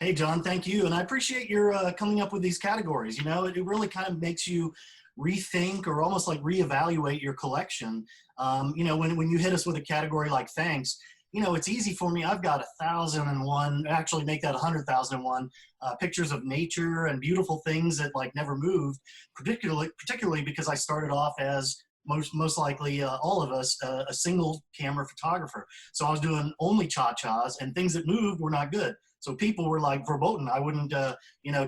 Hey, John, thank you. And I appreciate your coming up with these categories. You know, it really kind of makes you rethink or almost like reevaluate your collection. When you hit us with a category like thanks, you know, it's easy for me. I've got 1,001, actually make that 100,001 pictures of nature and beautiful things that like never moved, particularly because I started off as most likely all of us a single camera photographer. So I was doing only cha-chas and things that moved were not good. So people were like verboten. I wouldn't,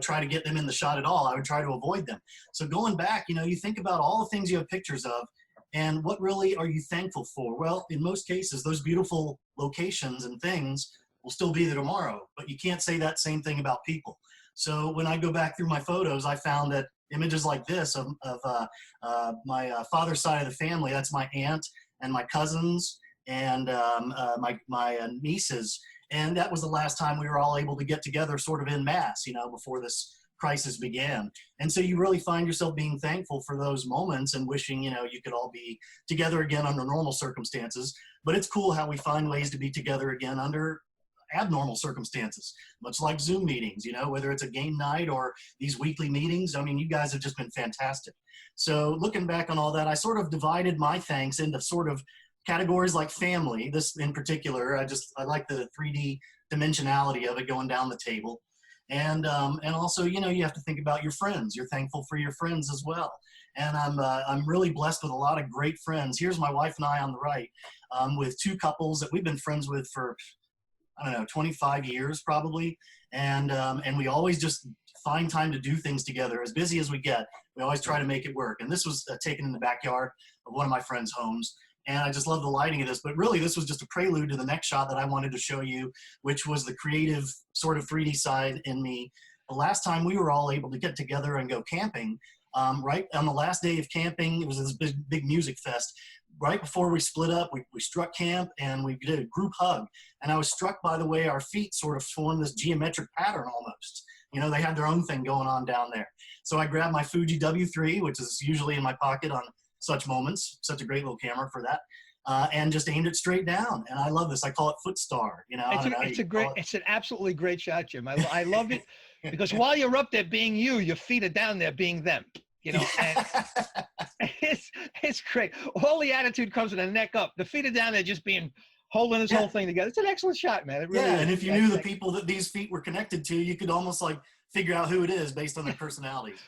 try to get them in the shot at all. I would try to avoid them. So going back, you know, you think about all the things you have pictures of and what really are you thankful for? Well, in most cases, those beautiful locations and things will still be there tomorrow, but you can't say that same thing about people. So when I go back through my photos, I found that images like this of my father's side of the family, that's my aunt and my cousins and my nieces, and that was the last time we were all able to get together sort of in mass, you know, before this crisis began. And so you really find yourself being thankful for those moments and wishing, you know, you could all be together again under normal circumstances. But it's cool how we find ways to be together again under abnormal circumstances, much like Zoom meetings, you know, whether it's a game night or these weekly meetings. I mean, you guys have just been fantastic. So looking back on all that, I sort of divided my thanks into sort of categories like family. This in particular, I like the 3D dimensionality of it going down the table. And also, you know, you have to think about your friends. You're thankful for your friends as well. And I'm really blessed with a lot of great friends. Here's my wife and I on the right, with two couples that we've been friends with for, I don't know, 25 years probably. And we always just find time to do things together. As busy as we get, we always try to make it work. And this was taken in the backyard of one of my friends' homes. And I just love the lighting of this, but really this was just a prelude to the next shot that I wanted to show you, which was the creative sort of 3D side in me. The last time we were all able to get together and go camping, right on the last day of camping, it was this big music fest. Right before we split up, we struck camp and we did a group hug. And I was struck by the way our feet sort of formed this geometric pattern almost. You know, they had their own thing going on down there. So I grabbed my Fuji W3, which is usually in my pocket on such moments, such a great little camera for that, and just aimed it straight down. And I love this. I call it foot star. You know, it's an absolutely great shot, Jim. I love it because while you're up there being you, your feet are down there being them. You know, and it's great. All the attitude comes with the neck up. The feet are down there just being holding this whole thing together. It's an excellent shot, man. It really is. And if you knew the people that these feet were connected to, you could almost like figure out who it is based on their personalities.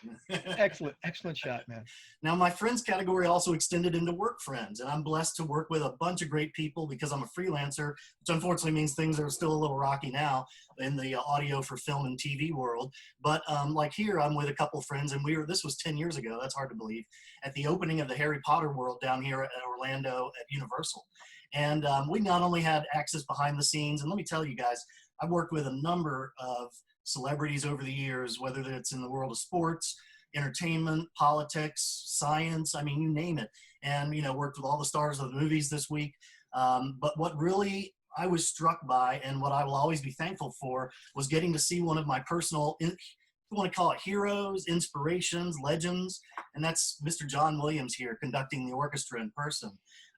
Excellent shot, man. Now, my friends category also extended into work friends, and I'm blessed to work with a bunch of great people because I'm a freelancer, which unfortunately means things are still a little rocky now in the audio for film and TV world. But like here, I'm with a couple of friends, and this was 10 years ago, that's hard to believe, at the opening of the Harry Potter world down here at Orlando at Universal. And we not only had access behind the scenes, and let me tell you guys, I've worked with a number of celebrities over the years, whether it's in the world of sports, entertainment, politics, science, I mean, you name it. And, you know, worked with all the stars of the movies this week. But what really I was struck by and what I will always be thankful for was getting to see one of my personal, if you want to call it heroes, inspirations, legends, and that's Mr. John Williams here conducting the orchestra in person.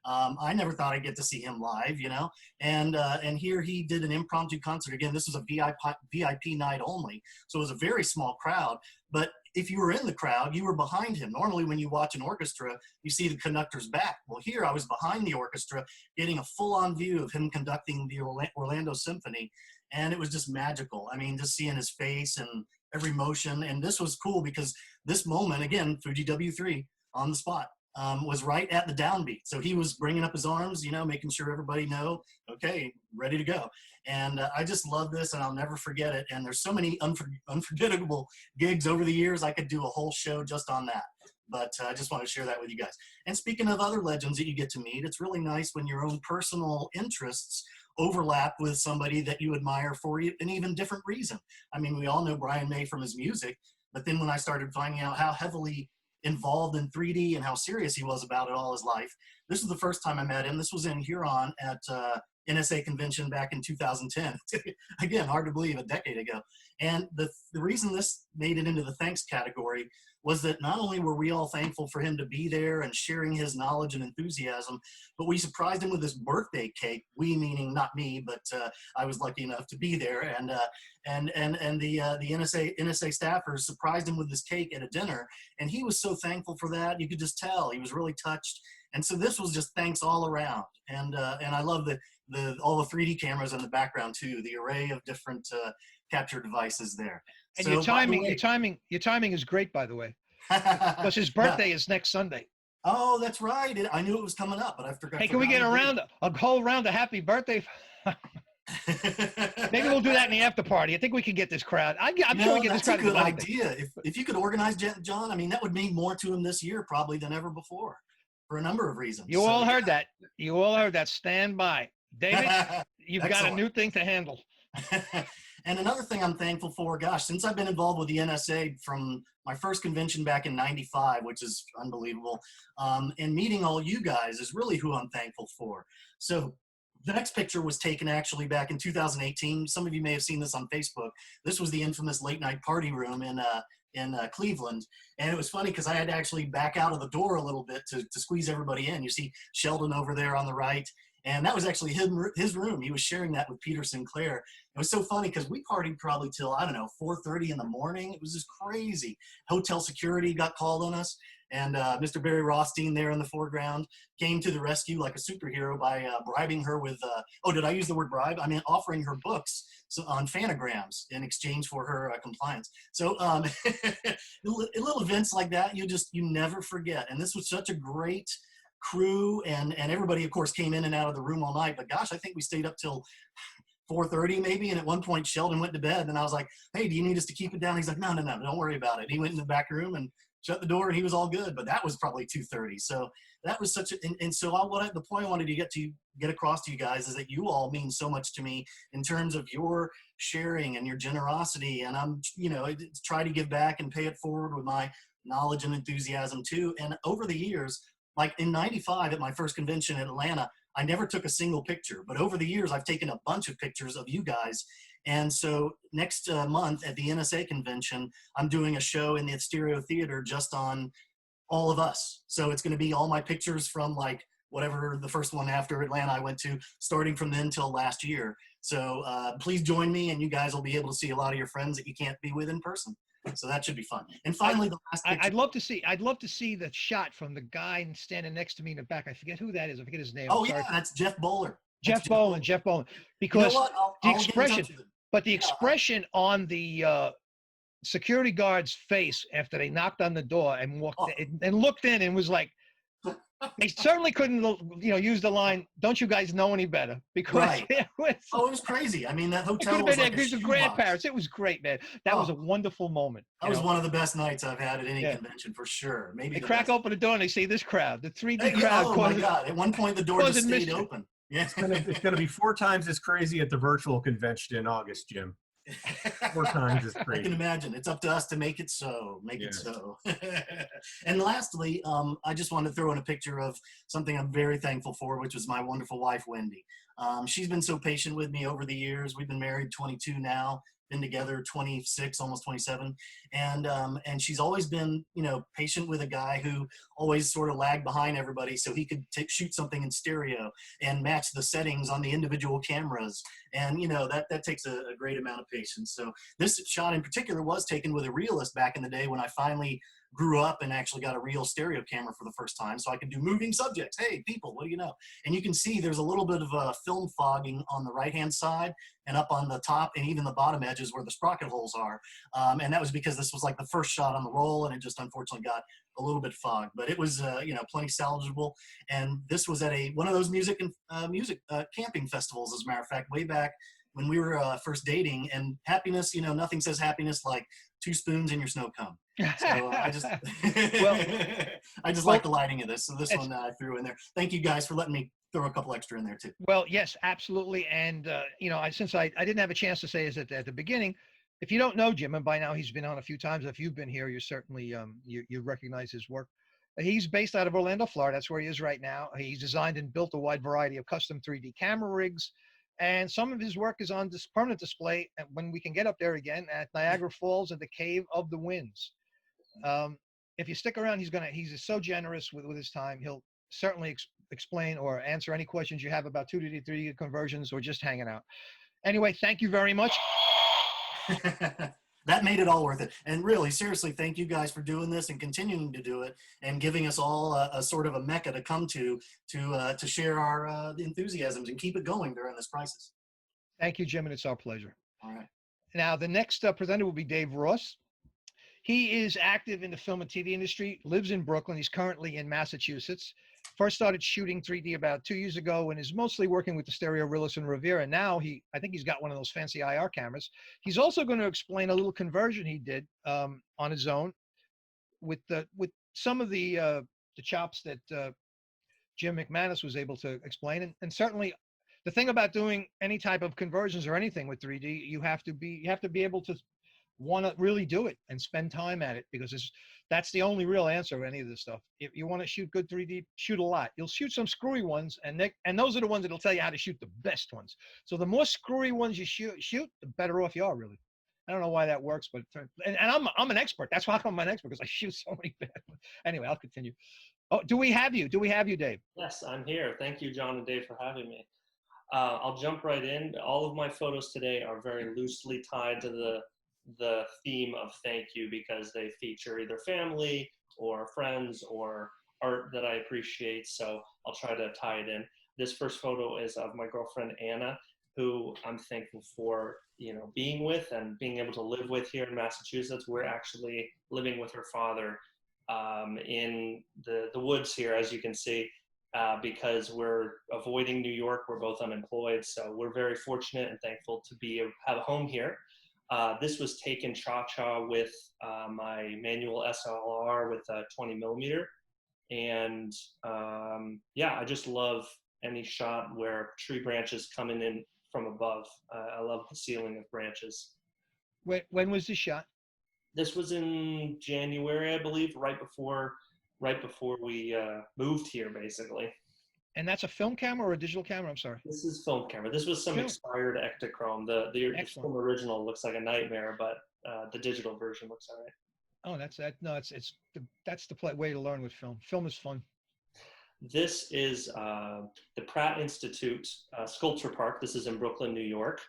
I never thought I'd get to see him live, you know, and here he did an impromptu concert. Again, this was a VIP night only, so it was a very small crowd, but if you were in the crowd, you were behind him. Normally when you watch an orchestra, you see the conductor's back. Well, here I was behind the orchestra, getting a full-on view of him conducting the Orlando Symphony, and it was just magical. I mean, just seeing his face and every motion, and this was cool because this moment, again, Fuji W3 on the spot, was right at the downbeat. So he was bringing up his arms, you know, making sure everybody know, okay, ready to go. And I just love this and I'll never forget it. And there's so many unforgettable gigs over the years. I could do a whole show just on that. But I just want to share that with you guys. And speaking of other legends that you get to meet, it's really nice when your own personal interests overlap with somebody that you admire for an even different reason. I mean, we all know Brian May from his music, but then when I started finding out how heavily involved in 3D and how serious he was about it all his life. This is the first time I met him. This was in Huron at NSA convention back in 2010. Again, hard to believe, a decade ago. And the reason this made it into the thanks category was that not only were we all thankful for him to be there and sharing his knowledge and enthusiasm, but we surprised him with his birthday cake. We meaning not me, but I was lucky enough to be there. And the NSA staffers surprised him with this cake at a dinner, and he was so thankful for that. You could just tell he was really touched. And so this was just thanks all around. And I love all the 3D cameras in the background too, the array of different capture devices there. And so, your timing is great, by the way, because his birthday is next Sunday. Oh, that's right. I knew it was coming up, but I forgot. Hey, can we get a whole round of happy birthday? Maybe we'll do that in the after party. I think we can get this crowd. I'm sure we get this crowd. That's a good idea. If you could organize, John, I mean, that would mean more to him this year probably than ever before, for a number of reasons. You all heard that. You all heard that. Stand by, David. You've got a new thing to handle. And another thing I'm thankful for, gosh, since I've been involved with the NSA from my first convention back in '95, which is unbelievable, and meeting all you guys is really who I'm thankful for. So the next picture was taken actually back in 2018. Some of you may have seen this on Facebook. This was the infamous late night party room in Cleveland. And it was funny because I had to actually back out of the door a little bit to squeeze everybody in. You see Sheldon over there on the right. And that was actually his room. He was sharing that with Peter Sinclair. It was so funny because we partied probably till, I don't know, 4:30 in the morning. It was just crazy. Hotel security got called on us. And Mr. Barry Rothstein there in the foreground came to the rescue like a superhero by bribing her with, oh, did I use the word bribe? I mean, offering her books on phanograms in exchange for her compliance. So little events like that, you never forget. And this was such a great crew, and everybody of course came in and out of the room all night, but gosh, I think we stayed up till 4:30 maybe, and at one point Sheldon went to bed and I was like, hey, do you need us to keep it down? He's like, no, don't worry about it. He went in the back room and shut the door and he was all good, but that was probably 2:30. So that was such a, and so the point I wanted to get across to you guys is that you all mean so much to me in terms of your sharing and your generosity, and I'm try to give back and pay it forward with my knowledge and enthusiasm too. And over the years, like in '95 at my first convention in Atlanta, I never took a single picture, but over the years, I've taken a bunch of pictures of you guys. And so next month at the NSA convention, I'm doing a show in the Stereo Theater just on all of us. So it's going to be all my pictures from like whatever the first one after Atlanta I went to, starting from then till last year. So please join me, and you guys will be able to see a lot of your friends that you can't be with in person. So that should be fun. And finally, the last picture. I'd love to see the shot from the guy standing next to me in the back. I forget who that is. I forget his name. Oh yeah, that's Jeff Bowler. Jeff Bowler. Because you know the expression on the security guard's face after they knocked on the door and walked in, and looked in and was like, they certainly couldn't, use the line, "Don't you guys know any better?" Because it was crazy. I mean, that hotel could have been there of grandparents. It was great, man. That was a wonderful moment. That was one of the best nights I've had at any convention for sure. Maybe they crack open the door and they see this crowd, the 3D crowd. Oh my God! At one point, the door just stayed open. Yeah, it's gonna be 4 times as crazy at the virtual convention in August, Jim. 4 times as crazy. I can imagine. It's up to us to make it so. It so. And lastly, I just wanted to throw in a picture of something I'm very thankful for, which was my wonderful wife, Wendy. She's been so patient with me over the years. We've been married 22 now, been together 26, almost 27. And she's always been, patient with a guy who always sort of lagged behind everybody so he could shoot something in stereo and match the settings on the individual cameras. And, that takes a great amount of patience. So this shot in particular was taken with a realist back in the day when I finally grew up and actually got a real stereo camera for the first time, so I could do moving subjects. Hey, people, what do you know? And you can see there's a little bit of a film fogging on the right-hand side and up on the top and even the bottom edges where the sprocket holes are. And that was because this was like the first shot on the roll, and it just unfortunately got a little bit fogged. But it was, plenty salvageable. And this was at one of those music camping festivals, as a matter of fact, way back when we were first dating. And happiness, nothing says happiness like 2 spoons in your snow cone. So I just, like the lighting of this. So this one I threw in there. Thank you guys for letting me throw a couple extra in there too. Well, yes, absolutely. And, since I didn't have a chance to say this at the beginning, if you don't know Jim, and by now he's been on a few times, if you've been here, you certainly, you recognize his work. He's based out of Orlando, Florida. That's where he is right now. He's designed and built a wide variety of custom 3D camera rigs. And some of his work is on this permanent display when we can get up there again at Niagara Falls and the Cave of the Winds. If you stick around, he's so generous with his time. He'll certainly explain or answer any questions you have about 2D, 3D conversions or just hanging out. Anyway, thank you very much. That made it all worth it. And really, seriously, thank you guys for doing this and continuing to do it and giving us all a sort of a mecca to come to share our enthusiasms and keep it going during this crisis. Thank you, Jim, and it's our pleasure. All right. Now, the next presenter will be Dave Ross. He is active in the film and TV industry, lives in Brooklyn. He's currently in Massachusetts. First started shooting 3D about 2 years ago and is mostly working with the Stereo Realist and Revere. And now I think he's got one of those fancy IR cameras. He's also going to explain a little conversion he did on his own with some of the chops that Jim McManus was able to explain. And certainly the thing about doing any type of conversions or anything with 3D, you have to be able to want to really do it and spend time at it, because that's the only real answer to any of this stuff. If you want to shoot good 3D, shoot a lot. You'll shoot some screwy ones, and those are the ones that'll tell you how to shoot the best ones. So the more screwy ones you shoot, the better off you are, really. I don't know why that works, but and I'm an expert. That's why I'm an expert, because I shoot so many bad ones. Anyway, I'll continue. Oh, do we have you, Dave? Yes, I'm here. Thank you, John and Dave, for having me. I'll jump right in. All of my photos today are very loosely tied to the theme of thank you, because they feature either family or friends or art that I appreciate. So I'll try to tie it in. This first photo is of my girlfriend, Anna, who I'm thankful for, being with and being able to live with here in Massachusetts. We're actually living with her father in the woods here, as you can see, because we're avoiding New York. We're both unemployed. So we're very fortunate and thankful to have a home here. This was taken cha-cha with my manual SLR with a 20 millimeter. And yeah, I just love any shot where tree branches coming in from above. I love the ceiling of branches. When was this shot? This was in January, I believe, right before we moved here, basically. And that's a film camera or a digital camera? I'm sorry. This is film camera. This was some expired Ektachrome. The film original looks like a nightmare, but the digital version looks all right. Oh, that's the way to learn with film. Film is fun. This is the Pratt Institute Sculpture Park. This is in Brooklyn, New York,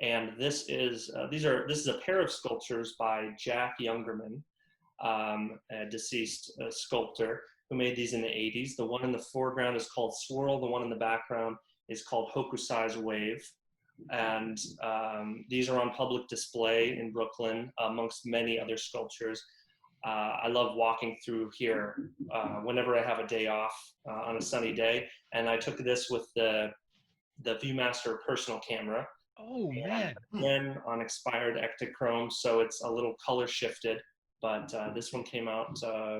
and this is a pair of sculptures by Jack Youngerman, a deceased sculptor, who made these in the 80s. The one in the foreground is called Swirl. The one in the background is called Hokusai's Wave. And these are on public display in Brooklyn amongst many other sculptures. I love walking through here whenever I have a day off on a sunny day. And I took this with the Viewmaster personal camera. Oh, man. Again, on expired Ektachrome, so it's a little color shifted. But this one came out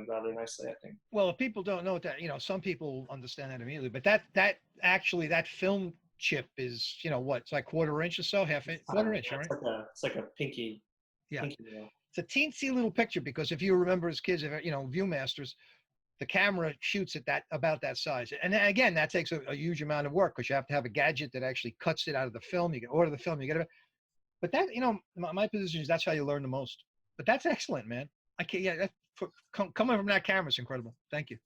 rather nicely, I think. Well, if people don't know that, some people understand that immediately. But that film chip is, what? It's like quarter inch or so, quarter inch, right? It's like a pinky. Yeah. Pinky, It's a teensy little picture, because if you remember as kids, Viewmasters, the camera shoots at about that size. And again, that takes a huge amount of work, because you have to have a gadget that actually cuts it out of the film. You can order the film, you get it. But that, my position is that's how you learn the most. But that's excellent, man. Coming from that camera is incredible. Thank you.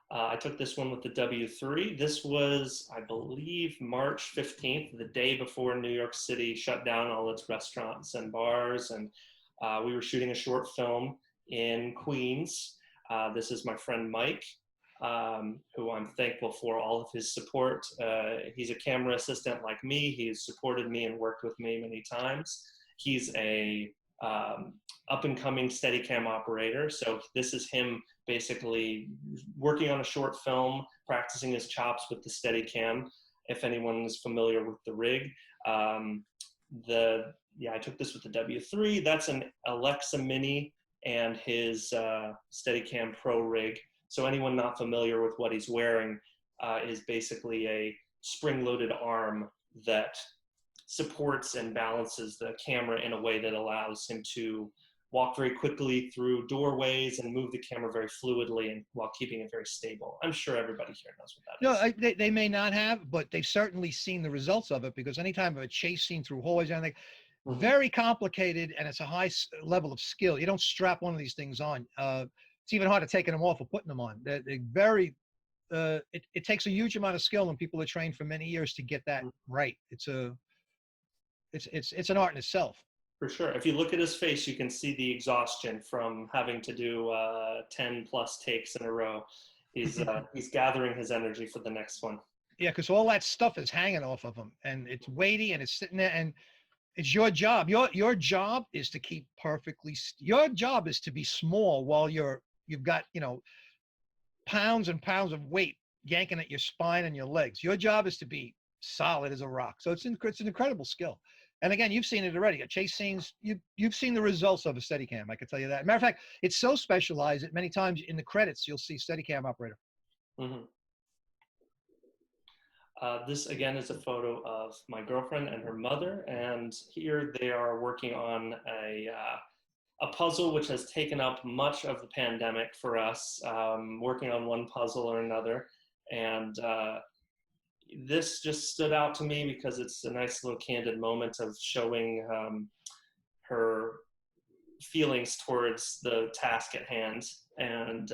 I took this one with the W3. This was, I believe, March 15th, the day before New York City shut down all its restaurants and bars. And we were shooting a short film in Queens. This is my friend Mike, who I'm thankful for all of his support. He's a camera assistant like me. He's supported me and worked with me many times. He's a up-and-coming Steadicam operator. So this is him basically working on a short film, practicing his chops with the Steadicam, if anyone is familiar with the rig. I took this with the W3. That's an Alexa Mini and his Steadicam Pro rig. So anyone not familiar with what he's wearing is basically a spring-loaded arm that supports and balances the camera in a way that allows him to walk very quickly through doorways and move the camera very fluidly and while keeping it very stable. I'm sure everybody here knows what that is. No, they may not have, but they've certainly seen the results of it, because anytime of a chase scene through hallways or anything, very complicated, and it's a high level of skill. You don't strap one of these things on. It's even harder taking them off or putting them on. They're very, it takes a huge amount of skill, and people are trained for many years to get that right. It's an art in itself. For sure. If you look at his face, you can see the exhaustion from having to do 10 plus takes in a row. He's gathering his energy for the next one. Yeah, because all that stuff is hanging off of him, and it's weighty, and it's sitting there, and it's your job. Your job is to keep perfectly. Your job is to be small while you've got, you know, pounds and pounds of weight yanking at your spine and your legs. Your job is to be solid as a rock. So it's an incredible skill. And again, you've seen it already. At chase scenes, you've seen the results of a Steadicam. I can tell you that. Matter of fact, it's so specialized that many times in the credits you'll see Steadicam operator. This again is a photo of my girlfriend and her mother, and here they are working on a puzzle which has taken up much of the pandemic for us. Working on one puzzle or another, and this just stood out to me because it's a nice little candid moment of showing her feelings towards the task at hand. And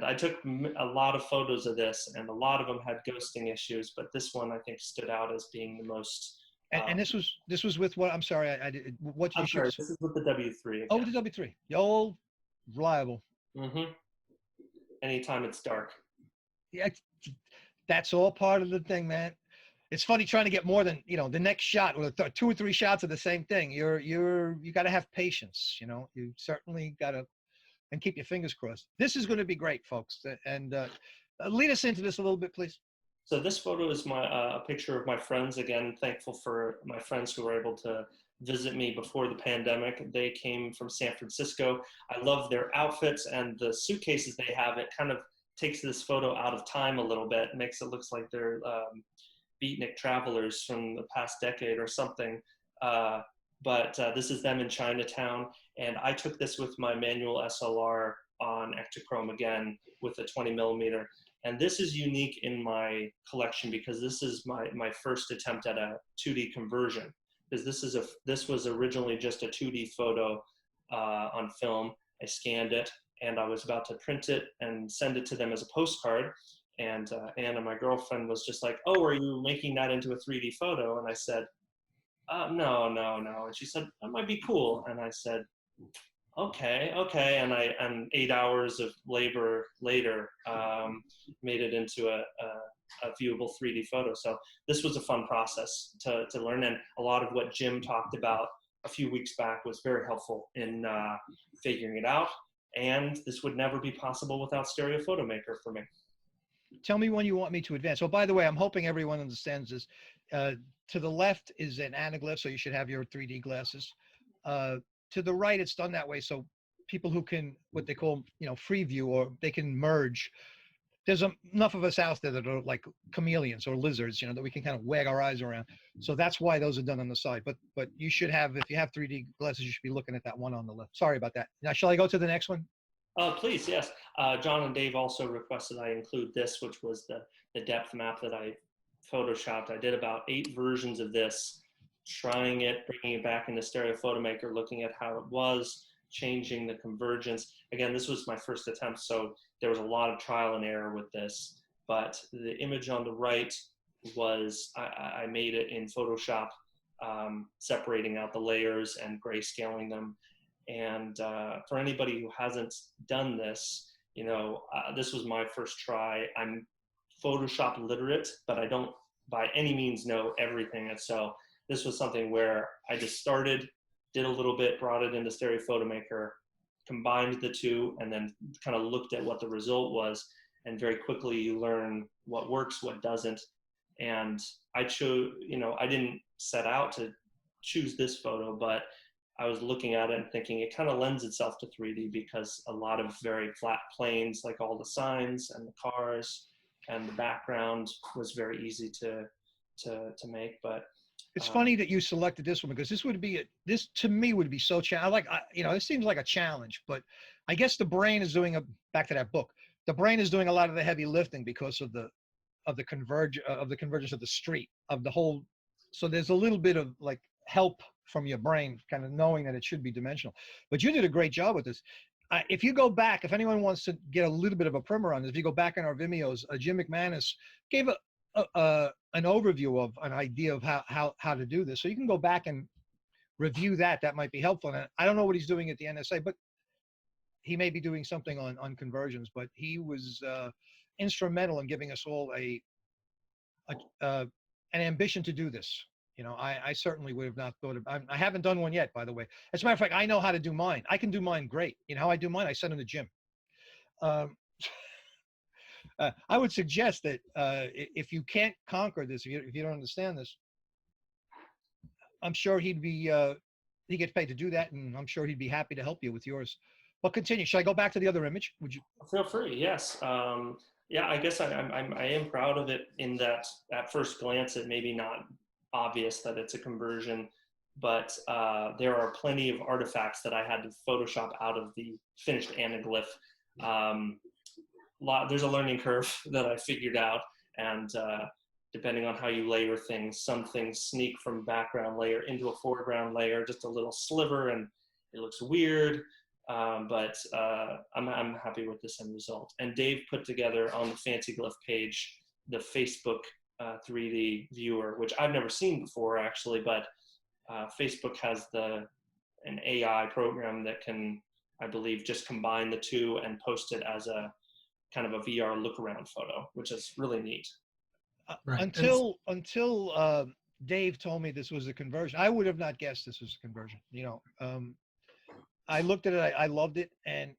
I took a lot of photos of this, and a lot of them had ghosting issues, but this one I think stood out as being the most. And this was with what? I'm sorry, I did. What you shoot? This is with the W3. Again. Oh, with the W3. The old, reliable. Anytime it's dark. Yeah, that's all part of the thing, man. It's funny trying to get more than, you know, the next shot or 2 or 3 shots of the same thing. You got to have patience, you know. You certainly got to, and keep your fingers crossed. This is going to be great, folks. And lead us into this a little bit, please. So this photo is a picture of my friends. Again, thankful for my friends who were able to visit me before the pandemic. They came from San Francisco. I love their outfits and the suitcases they have. It kind of takes this photo out of time a little bit, makes it look like they're beatnik travelers from the past decade or something. But this is them in Chinatown, and I took this with my manual SLR on Ektachrome again with a 20mm. And this is unique in my collection because this is my first attempt at a 2D conversion. Because this was originally just a 2D photo on film. I scanned it, and I was about to print it and send it to them as a postcard. And Anna, my girlfriend, was just like, "Oh, are you making that into a 3D photo?" And I said, "No." And she said, "That might be cool." And I said, okay. And 8 hours of labor later, made it into a viewable 3D photo. So this was a fun process to learn. And a lot of what Jim talked about a few weeks back was very helpful in figuring it out. And this would never be possible without Stereo Photomaker for me. Tell me when you want me to advance. Oh, by the way, I'm hoping everyone understands this. To the left is an anaglyph, so you should have your 3D glasses. To the right, it's done that way so people who can, what they call, you know, free view, or they can merge. There's enough of us out there that are like chameleons or lizards, you know, that we can kind of wag our eyes around. So that's why those are done on the side. But you should have, if you have 3D glasses, you should be looking at that one on the left. Sorry about that. Now, shall I go to the next one? Please, yes. John and Dave also requested I include this, which was the depth map that I photoshopped. I did about 8 versions of this, trying it, bringing it back into Stereo Photomaker, looking at how it was, changing the convergence. Again, this was my first attempt, so there was a lot of trial and error with this. But the image on the right was, I made it in Photoshop, separating out the layers and grayscaling them. And for anybody who hasn't done this, you know, this was my first try. I'm Photoshop literate, but I don't by any means know everything. And so this was something where I just started, did a little bit, brought it into Stereo Photomaker, combined the two, and then kind of looked at what the result was. And very quickly you learn what works, what doesn't. And I chose, you know, I didn't set out to choose this photo, but I was looking at it and thinking it kind of lends itself to 3D because a lot of very flat planes, like all the signs and the cars and the background, was very easy to make. But It's funny that you selected this one because this to me would be so challenging. This seems like a challenge, but I guess the brain is doing back to that book. The brain is doing a lot of the heavy lifting because of the convergence of the street of the whole. So there's a little bit of like help from your brain, kind of knowing that it should be dimensional. But you did a great job with this. If you go back, if anyone wants to get a little bit of a primer on this, if you go back in our Vimeos, Jim McManus gave an overview of an idea of how to do this. So you can go back and review that. That might be helpful. And I don't know what he's doing at the NSA, but he may be doing something on conversions. But he was instrumental in giving us all an ambition to do this. I certainly would have not thought of. I haven't done one yet, by the way. As a matter of fact, I know how to do mine. I can do mine great. You know how I do mine? I send them to Jim. I would suggest that if you can't conquer this, if you don't understand this, I'm sure he gets paid to do that, and I'm sure he'd be happy to help you with yours. But continue. Should I go back to the other image? Would you? Feel free. Yes. Yeah. I guess I am proud of it in that at first glance it may be not obvious that it's a conversion, but there are plenty of artifacts that I had to Photoshop out of the finished anaglyph. There's a learning curve that I figured out, and depending on how you layer things, some things sneak from background layer into a foreground layer, just a little sliver, and it looks weird. But I'm happy with this end result. And Dave put together on the Fancy Glyph page the Facebook 3D viewer, which I've never seen before actually, but Facebook has an AI program that can, I believe, just combine the two and post it as a kind of a VR look around photo, which is really neat. Right. Until Dave told me this was a conversion, I would have not guessed this was a conversion. I looked at it, I loved it, and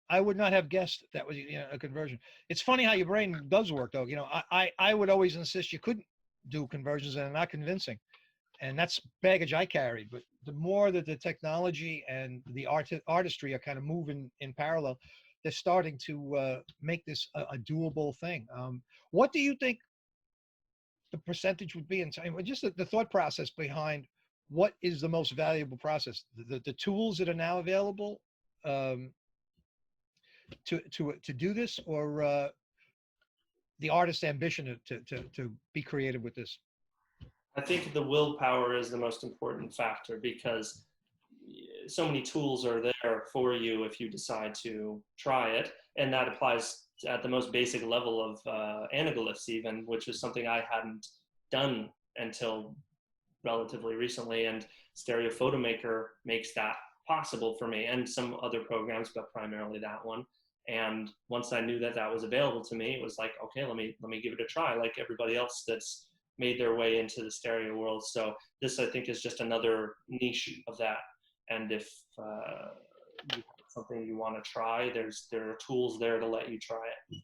I would not have guessed that was a conversion. It's funny how your brain does work, though. I would always insist you couldn't do conversions, and they're not convincing, and that's baggage I carried. But the more that the technology and the artistry are kind of moving in parallel, they're starting to make this a doable thing. What do you think the percentage would be in time? Just the thought process behind what is the most valuable process? The tools that are now available to do this, or the artist's ambition to be creative with this? I think the willpower is the most important factor, because so many tools are there for you if you decide to try it. And that applies at the most basic level of anaglyphs even, which is something I hadn't done until relatively recently. And Stereo Photomaker makes that possible for me, and some other programs, but primarily that one. And once I knew that that was available to me, it was like, okay, let me give it a try, like everybody else that's made their way into the stereo world. So this, I think, is just another niche of that. And if you have something you want to try, there are tools there to let you try it.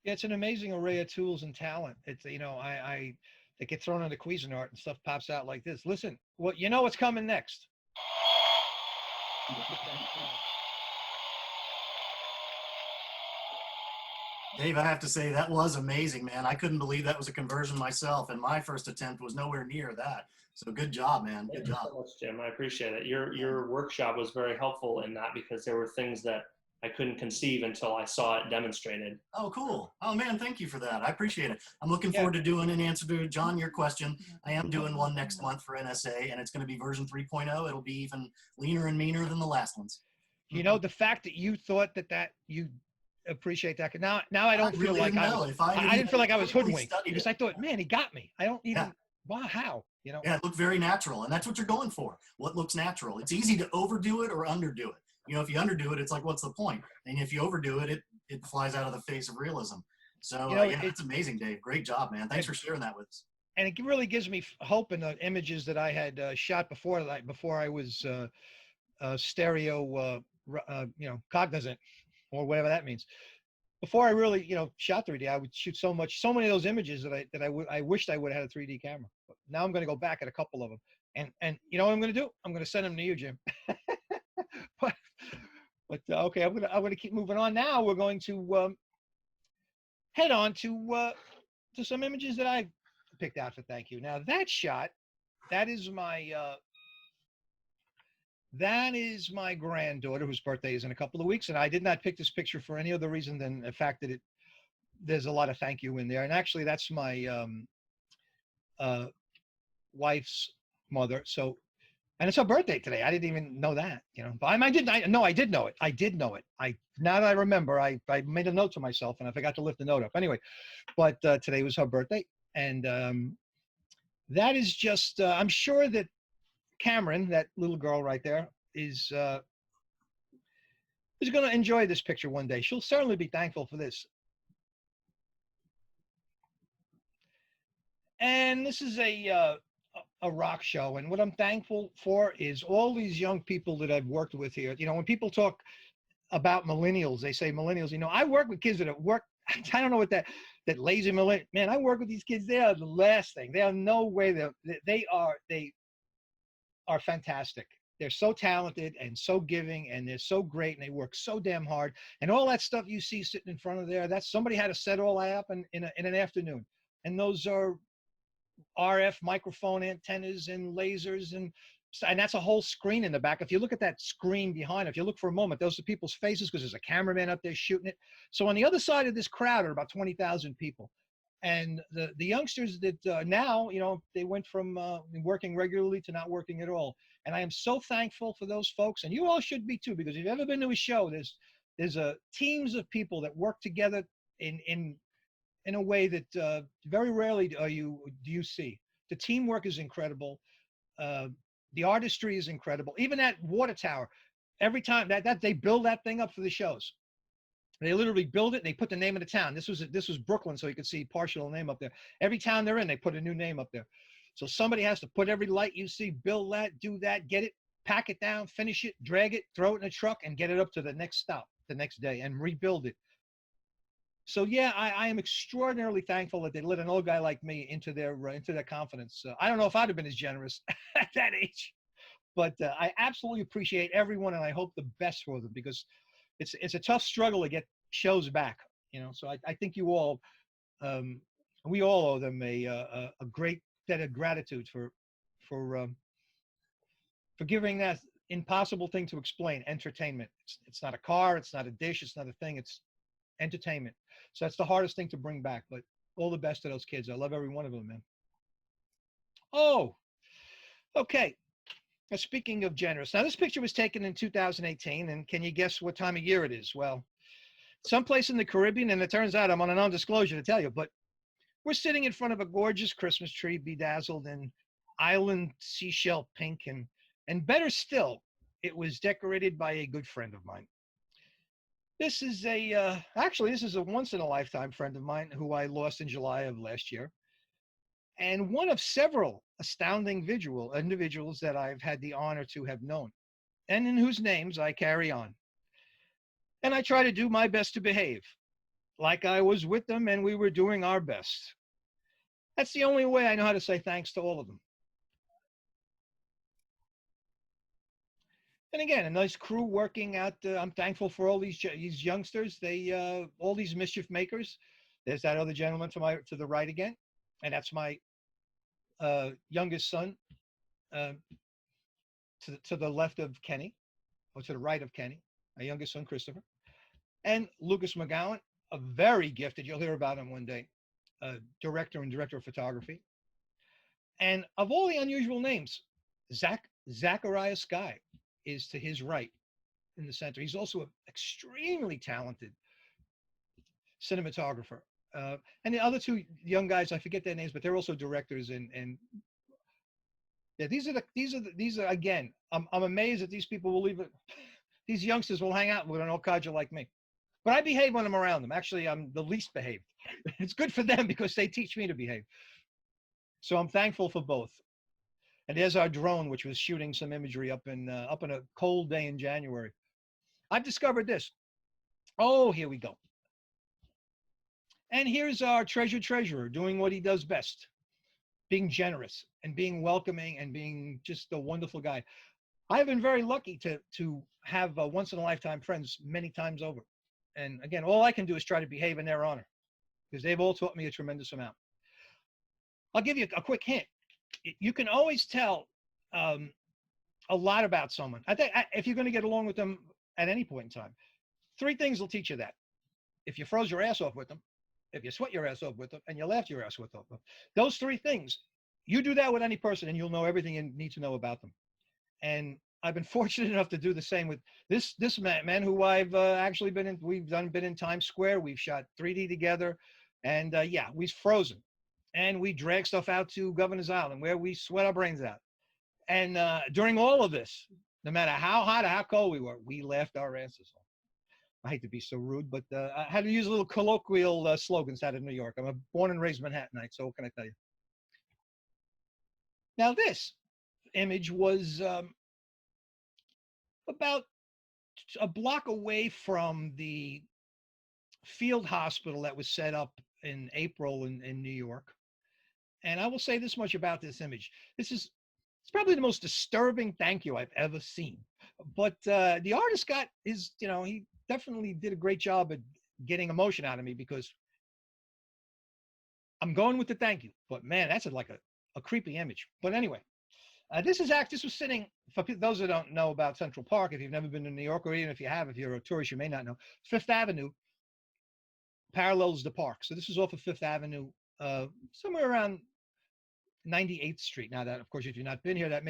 Yeah, it's an amazing array of tools and talent. It's they get thrown into Cuisinart and stuff pops out like this. Listen, what's coming next? Dave, I have to say that was amazing, man. I couldn't believe that was a conversion myself, and my first attempt was nowhere near that. So good job, man. Good job. Thank you so much, Jim. I appreciate it. Your workshop was very helpful in that, because there were things that I couldn't conceive until I saw it demonstrated. Oh, cool. Oh, man, thank you for that. I appreciate it. I'm looking forward to doing an answer to, John, your question. I am doing one next month for NSA, and it's going to be version 3.0. It'll be even leaner and meaner than the last ones. The fact that you thought that you appreciate that. Now I don't feel really like I didn't feel like I was hoodwinked, because I thought, man, he got me. I don't even, wow, how? Yeah, it looked very natural, and that's what you're going for. What looks natural? It's easy to overdo it or underdo it. If you underdo it, it's like, what's the point? And if you overdo it, it flies out of the face of realism. So it's amazing, Dave. Great job, man. Thanks for sharing that with us. And it really gives me hope in the images that I had shot before I was stereo, cognizant, or whatever that means. Before I really, shot 3D, I would shoot so many of those images that I wished I would have had a 3D camera. But now I'm going to go back at a couple of them, and you know what I'm going to do? I'm going to send them to you, Jim. but okay, I'm going to keep moving on. Now we're going to head on to some images that I picked out for thank you. Now that shot, that is my granddaughter whose birthday is in a couple of weeks, and I did not pick this picture for any other reason than the fact that there's a lot of thank you in there. And actually, that's my wife's mother. So, and it's her birthday today. I didn't even know that, But I did know it. I did know it. Now that I remember, I made a note to myself, and I forgot to lift the note up. Anyway, but today was her birthday, and that is just. I'm sure that Cameron, that little girl right there, is going to enjoy this picture one day. She'll certainly be thankful for this. And this is a rock show, and what I'm thankful for is all these young people that I've worked with here. When people talk about millennials, they say millennials. I work with kids that work. I don't know what that lazy millennial. Man, I work with these kids. They are the last thing. They are no way. They are fantastic. They're so talented and so giving, and they're so great, and they work so damn hard. And all that stuff you see sitting in front of there, that's somebody had to set all that up in an afternoon. And those are RF microphone antennas and lasers, and that's a whole screen in the back. If you look at that screen behind, if you look for a moment, those are people's faces because there's a cameraman up there shooting it. So on the other side of this crowd are about 20,000 people. And the youngsters that now, they went from working regularly to not working at all. And I am so thankful for those folks. And you all should be too, because if you've ever been to a show, there's teams of people that work together in a way that very rarely do you see. The teamwork is incredible. The artistry is incredible. Even that water tower, every time that they build that thing up for the shows, they literally build it and they put the name of the town. This was Brooklyn, so you could see partial name up there. Every town they're in, they put a new name up there. So somebody has to put every light you see, build that, do that, get it, pack it down, finish it, drag it, throw it in a truck, and get it up to the next stop the next day and rebuild it. So yeah, I am extraordinarily thankful that they let an old guy like me into their confidence. I don't know if I'd have been as generous at that age, but I absolutely appreciate everyone, and I hope the best for them, because it's a tough struggle to get shows back. So I think you all, we all owe them a great debt of gratitude for giving that impossible thing to explain, entertainment. It's not a car, it's not a dish, it's not a thing, it's entertainment. So that's the hardest thing to bring back, but all the best to those kids. I love every one of them, man. Oh, okay. Now, speaking of generous, now this picture was taken in 2018, and can you guess what time of year it is? Well, someplace in the Caribbean, and it turns out I'm on a non-disclosure to tell you, but we're sitting in front of a gorgeous Christmas tree bedazzled in island seashell pink, and better still, it was decorated by a good friend of mine. This is actually, this is a once-in-a-lifetime friend of mine who I lost in July of last year, and one of several astounding individuals that I've had the honor to have known, and in whose names I carry on. And I try to do my best to behave like I was with them and we were doing our best. That's the only way I know how to say thanks to all of them. And again, a nice crew working out. I'm thankful for all these youngsters. All these mischief makers. There's that other gentleman to the right again, and that's my youngest son. To the left of Kenny, or to the right of Kenny, my youngest son Christopher, and Lucas McGowan, a very gifted. You'll hear about him one day. Director of photography, and of all the unusual names, Zachariah Sky is to his right in the center. He's also an extremely talented cinematographer. And the other two young guys, I forget their names, but they're also directors. And yeah, these are again, I'm amazed that these people will leave it. These youngsters will hang out with an old codger like me. But I behave when I'm around them. Actually, I'm the least behaved. It's good for them because they teach me to behave. So I'm thankful for both. And there's our drone, which was shooting some imagery up in a cold day in January. I've discovered this. Oh, here we go. And here's our treasurer doing what he does best, being generous and being welcoming and being just a wonderful guy. I've been very lucky to have once-in-a-lifetime friends many times over. And again, all I can do is try to behave in their honor because they've all taught me a tremendous amount. I'll give you a quick hint. You can always tell a lot about someone. I think if you're going to get along with them at any point in time, 3 things will teach you that. If you froze your ass off with them, if you sweat your ass off with them, and you laughed your ass off with them, those 3 things, you do that with any person and you'll know everything you need to know about them. And I've been fortunate enough to do the same with this man who I've actually been in. Been in Times Square. We've shot 3D together, and yeah, we've frozen, and we drag stuff out to Governor's Island where we sweat our brains out. And during all of this, no matter how hot or how cold we were, we laughed our asses off. I hate to be so rude, but I had to use a little colloquial slogans out of New York. I'm a born and raised Manhattanite, so what can I tell you? Now, this image was about a block away from the field hospital that was set up in April in New York. And I will say this much about this image. It's probably the most disturbing thank you I've ever seen. But the artist got his, he definitely did a great job at getting emotion out of me, because I'm going with the thank you. But man, that's like a creepy image. But anyway, this was sitting, for those that don't know about Central Park, if you've never been to New York, or even if you have, if you're a tourist, you may not know, Fifth Avenue parallels the park. So this is off of Fifth Avenue, somewhere around 98th Street. Now that, of course, if you've not been here, that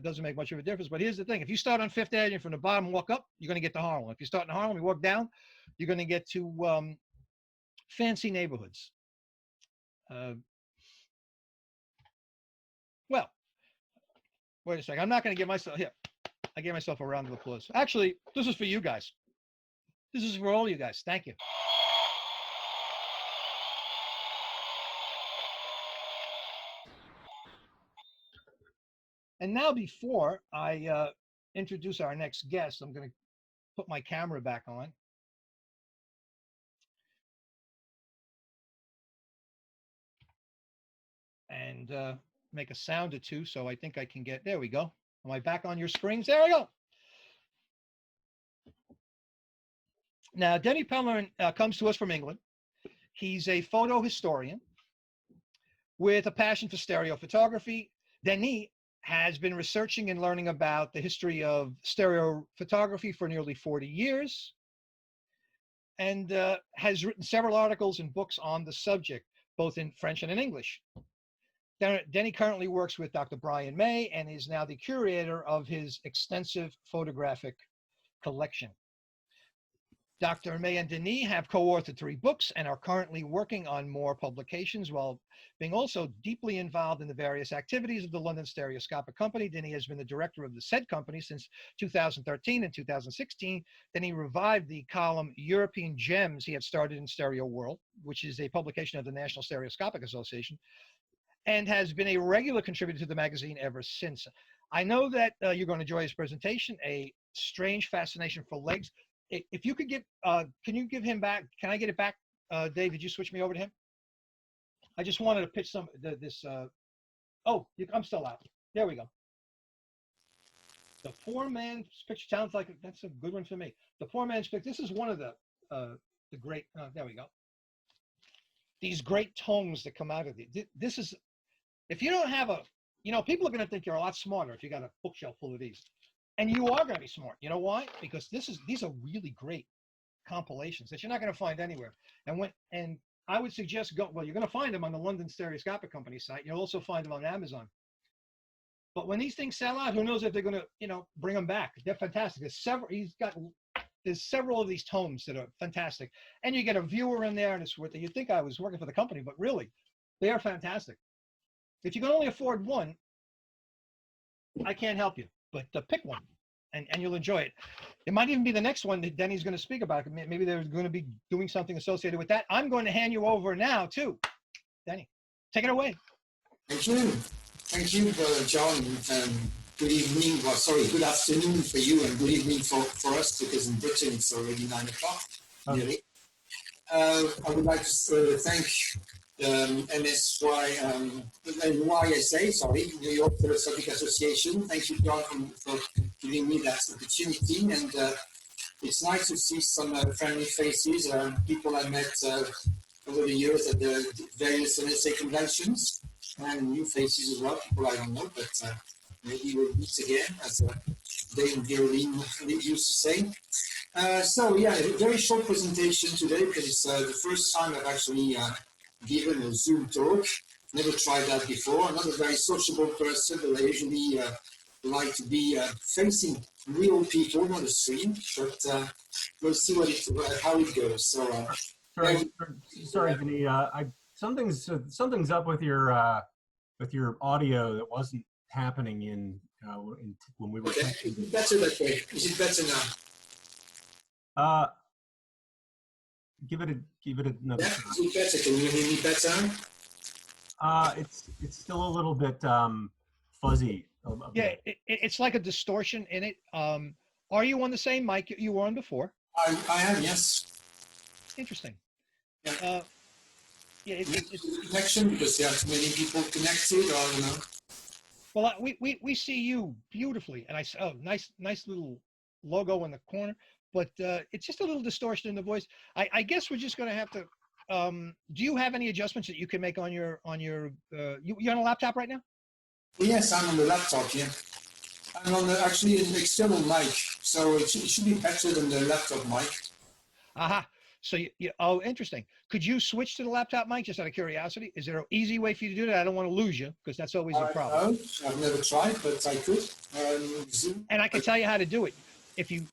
doesn't make much of a difference. But here's the thing. If you start on Fifth Avenue from the bottom, walk up, you're going to get to Harlem. If you start in Harlem, you walk down, you're going to get to fancy neighborhoods. Well, wait a second. I'm not going to give myself, here, I gave myself a round of applause. Actually, this is for you guys. This is for all you guys. Thank you. And now, before I introduce our next guest, I'm going to put my camera back on. And make a sound or two, so I think I can get, there we go. Am I back on your screens? There we go. Now, Denis Pellerin comes to us from England. He's a photo historian with a passion for stereo photography. Denis has been researching and learning about the history of stereo photography for nearly 40 years, and has written several articles and books on the subject, both in French and in English. Denis currently works with Dr. Brian May and is now the curator of his extensive photographic collection. Dr. May and Denis have co-authored 3 books and are currently working on more publications, while being also deeply involved in the various activities of the London Stereoscopic Company. Denis has been the director of the said company since 2013. and 2016, then he revived the column European Gems he had started in Stereo World, which is a publication of the National Stereoscopic Association, and has been a regular contributor to the magazine ever since. I know that you're going to enjoy his presentation, A Strange Fascination for Legs. If you could get, can you give him back? Can I get it back? Dave, did you switch me over to him? I just wanted to pitch I'm still out. There we go. The Poor Man's Picture sounds like that's a good one for me. The Poor Man's Picture. This is one of the great, there we go. These great tomes that come out of it. This is, if you don't have people are going to think you're a lot smarter if you got a bookshelf full of these. And you are going to be smart. You know why? Because these are really great compilations that you're not going to find anywhere. And I would suggest you're going to find them on the London Stereoscopic Company site. You'll also find them on Amazon. But when these things sell out, who knows if they're going to, bring them back. They're fantastic. There's several of these tomes that are fantastic. And you get a viewer in there, and it's worth it. You'd think I was working for the company, but really, they are fantastic. If you can only afford one, I can't help you. But pick one, and you'll enjoy it. It might even be the next one that Denny's going to speak about. Maybe they're going to be doing something associated with that. I'm going to hand you over now to Denny. Take it away. Thank you. Thank you, John. Good evening. Well, sorry, good afternoon for you, and good evening for us, because in Britain it's already 9 o'clock, nearly. I would like to thank NYSA, New York Philosophic Association. Thank you, John, for giving me that opportunity. And it's nice to see some friendly faces, people I met over the years at the various NSA conventions. and new faces as well, people I don't know, but maybe we'll meet again, as Dave and Caroline used to say. So yeah, a very short presentation today because it's the first time I've actually given a Zoom talk. Never tried that before. I'm not a very sociable person, but I usually like to be facing real people on the screen. But we'll see how it goes. So Sorry, Denis. Something's up with your audio that wasn't happening when we were. Okay. Is it better that way? Is it better now? Give it another Yeah, shot. is it better? Can you hear me better? It's still a little bit fuzzy. Yeah, it's like a distortion in it. Are you on the same mic you were on before? I am, yes. Interesting. Yeah. Yeah, it's connection because there are too many people connected, or you know. Well, we see you beautifully, and nice little logo in the corner, but it's just a little distortion in the voice. I guess we're just going to have to. Do you have any adjustments that you can make on your you're on a laptop right now? Yes, I'm on the laptop. Yeah, I'm on actually an external mic, so it should be better than the laptop mic. Aha. So oh, interesting. Could you switch to the laptop mic just out of curiosity? Is there an easy way for you to do that? I don't want to lose you because that's always a problem. No, I've never tried, but I could. Zoom. And I can tell you how to do it. If you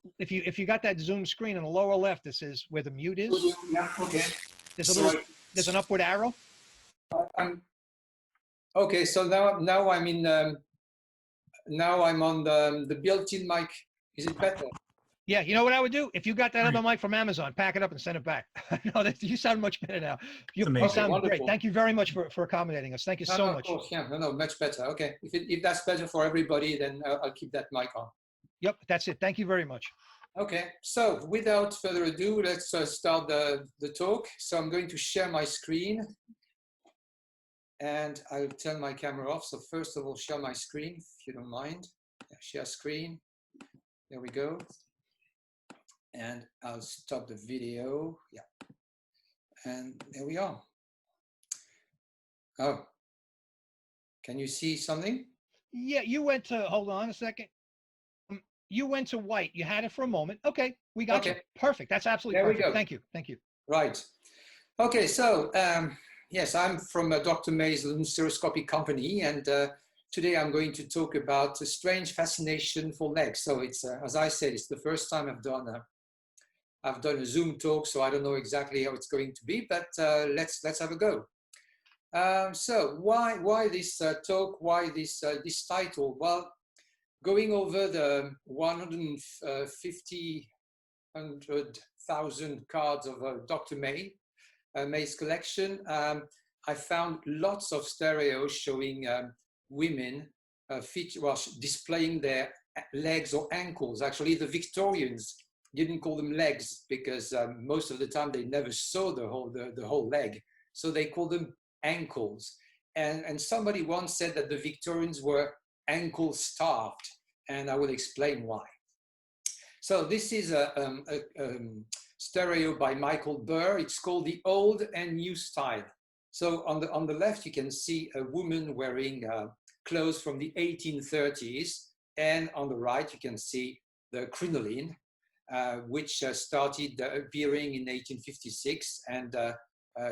got that Zoom screen on the lower left that says where the mute is. Yeah. Okay. There's an upward arrow. Okay. So now I'm in. Now I'm on the built-in mic. Is it better? Yeah, you know what I would do? If you got that other mic from Amazon, pack it up and send it back. No, you sound much better now. You sound wonderful. great. Thank you very much for accommodating us. Thank you so much. Of course, yeah, no, much better. Okay, if that's better for everybody, then I'll keep that mic on. Yep, that's it. Thank you very much. Okay, so without further ado, let's start the talk. So I'm going to share my screen, and I'll turn my camera off. So first of all, share my screen, if you don't mind. Share screen. There we go. And I'll stop the video. Yeah. And there we are. Oh, can you see something? Yeah, you went to, hold on a second. You went to white. You had it for a moment. Okay, we got you. Perfect. That's absolutely there perfect. We go. Thank you. Thank you. Right. Okay, so yes, I'm from Dr. May's Stereoscopic company, and today I'm going to talk about a strange fascination for legs. So it's, as I said, it's the first time I've done a Zoom talk, so I don't know exactly how it's going to be, but let's have a go. So why this talk? Why this title? Well, going over the 100,000 cards of Dr. May's collection, I found lots of stereos showing women displaying their legs or ankles. Actually, the Victorians didn't call them legs because most of the time they never saw the whole leg, so they called them ankles. And somebody once said that the Victorians were ankle starved, and I will explain why. So this is a stereo by Michael Burr. It's called The Old and New Style. So on the left you can see a woman wearing clothes from the 1830s, and on the right you can see the crinoline, which started appearing in 1856 and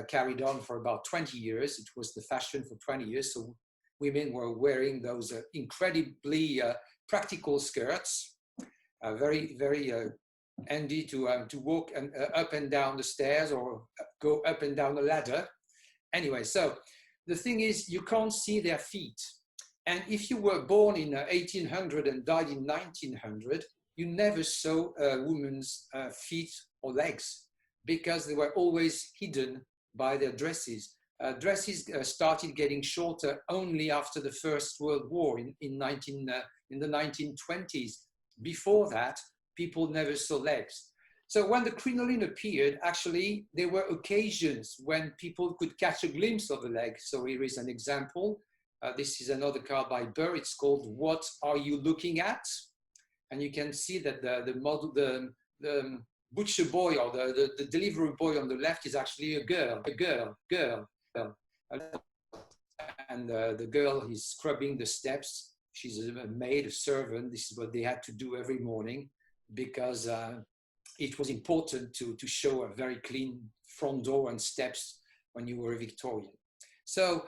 carried on for about 20 years. It was the fashion for 20 years. So women were wearing those incredibly practical skirts, very, very handy to walk up and down the stairs or go up and down the ladder. Anyway, so the thing is, you can't see their feet. And if you were born in 1800 and died in 1900, you never saw a woman's feet or legs because they were always hidden by their dresses. Dresses started getting shorter only after the First World War in the 1920s. Before that, people never saw legs. So when the crinoline appeared, actually, there were occasions when people could catch a glimpse of a leg. So here is an example. This is another card by Burr. It's called "What Are You Looking At?" And you can see that the butcher boy or the delivery boy on the left is actually a girl. and the girl is scrubbing the steps. She's a maid, a servant. This is what they had to do every morning because it was important to show a very clean front door and steps when you were a Victorian. So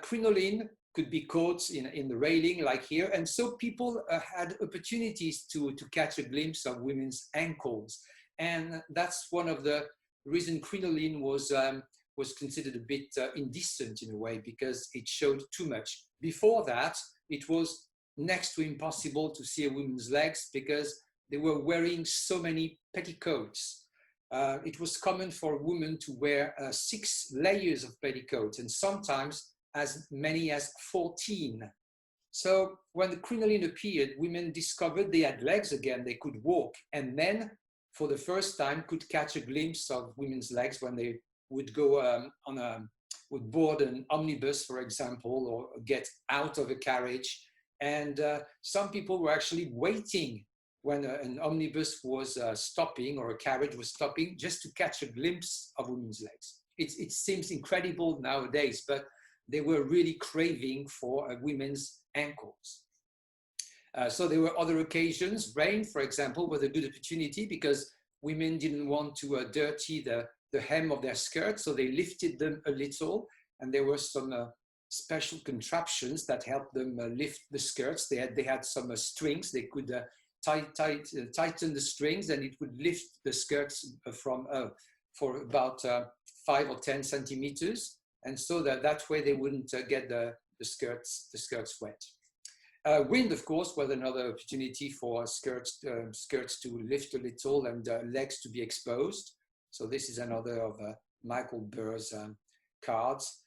crinoline could be caught in the railing like here. And so people had opportunities to catch a glimpse of women's ankles. And that's one of the reasons crinoline was considered a bit indecent in a way because it showed too much. Before that, it was next to impossible to see a woman's legs because they were wearing so many petticoats. It was common for a woman to wear 6 layers of petticoats and sometimes as many as 14. So when the crinoline appeared, women discovered they had legs again, they could walk, and men, for the first time, could catch a glimpse of women's legs when they would go would board an omnibus, for example, or get out of a carriage. And some people were actually waiting when an omnibus was stopping or a carriage was stopping just to catch a glimpse of women's legs. It seems incredible nowadays, but they were really craving for women's ankles. So there were other occasions. Rain, for example, was a good opportunity because women didn't want to dirty the hem of their skirt, so they lifted them a little, and there were some special contraptions that helped them lift the skirts. They had some strings. They could tighten the strings, and it would lift the skirts for about 5 or 10 centimeters, and so that way they wouldn't get the skirts wet. Wind, of course, was another opportunity for skirts to lift a little and legs to be exposed. So this is another of Michael Burr's cards.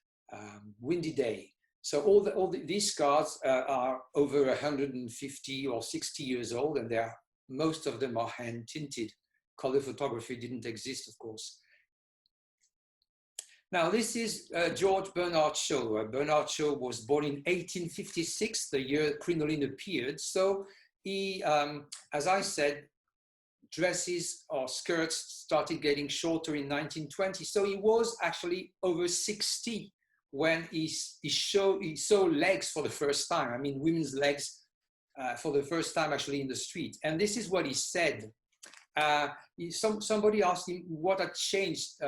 Windy day. So these cards are over 150 or 60 years old, and most of them are hand tinted. Color photography didn't exist, of course. Now, this is George Bernard Shaw. Bernard Shaw was born in 1856, the year crinoline appeared. So he, as I said, dresses or skirts started getting shorter in 1920. So he was actually over 60 when he saw legs for the first time. I mean, women's legs for the first time actually in the street. And this is what he said. Somebody asked him what had changed